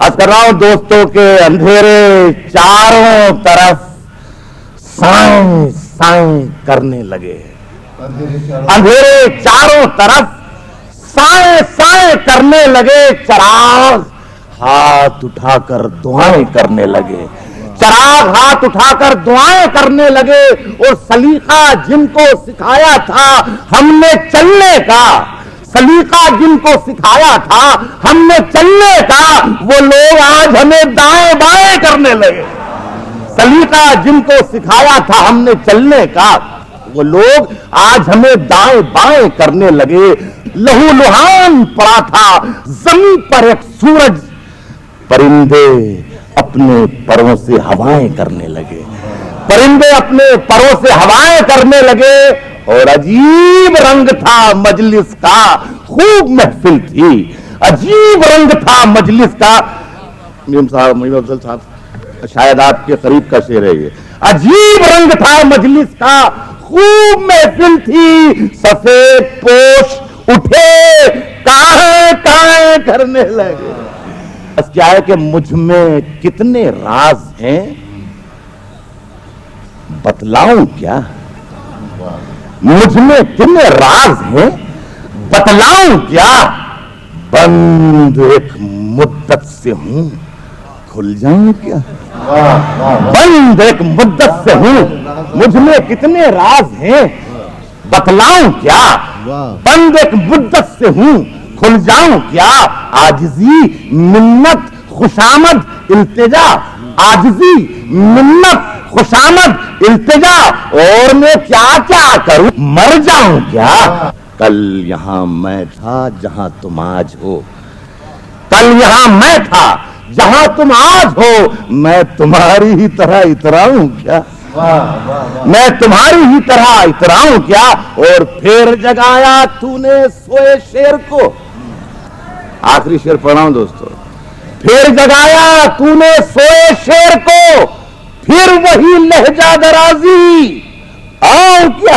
عرض کر رہا ہوں دوستوں کے اندھیرے چاروں طرف سائیں سائیں کرنے لگے. اندھیرے چاروں طرف سائیں سائیں کرنے لگے. چراغ ہاتھ اٹھا کر دعائیں کرنے لگے. چراغ ہاتھ اٹھا کر دعائیں کرنے لگے. اور سلیقہ جن کو سکھایا تھا ہم نے چلنے کا، سلیقہ جن کو سکھایا تھا ہم نے چلنے کا، وہ لوگ آج ہمیں دائیں بائیں کرنے لگے. سلیقہ جن کو سکھایا تھا ہم نے چلنے کا، وہ لوگ آج ہمیں دائیں بائیں کرنے لگے. لہو لہان پڑا تھا زمین پر ایک سورج، پرندے اپنے پروں سے ہوائیں کرنے لگے. پرندے اپنے پروں سے ہوائیں کرنے لگے. اور عجیب رنگ تھا مجلس کا، خوب محفل تھی. عجیب رنگ تھا مجلس کا. میم افضل صاحب شاید آپ کے قریب کا شعر ہے یہ. عجیب رنگ تھا مجلس کا، خوب محفل تھی. سفید پوش اٹھے کائیں کائیں کرنے لگے. بس کیا ہے کہ مجھ میں کتنے راز ہیں بتلاؤں کیا؟ مجھ میں کتنے راز ہیں بتلاؤں کیا؟ بند ایک مدت سے ہوں کھل جاؤں کیا؟ بند ایک مدت سے ہوں، مجھ میں کتنے راز ہیں بتلاؤں کیا؟ بند ایک مدت سے ہوں کھل جاؤں کیا؟ عاجزی منت خوشامد التجا، عاجزی منت خوشامد التجا، اور میں کیا کیا کروں مر جاؤں کیا؟ کل یہاں میں تھا جہاں تم آج ہو، کل یہاں میں تھا جہاں تم آج ہو. میں تمہاری ہی طرح اتراؤں کیا؟ میں تمہاری ہی طرح اتراؤں کیا؟ اور پھر جگایا تو نے سوئے شیر کو. آخری شعر پڑھ رہا ہوں دوستو. پھر جگایا تو نے سوئے شیر کو، پھر وہی لہجہ درازی آؤں کیا؟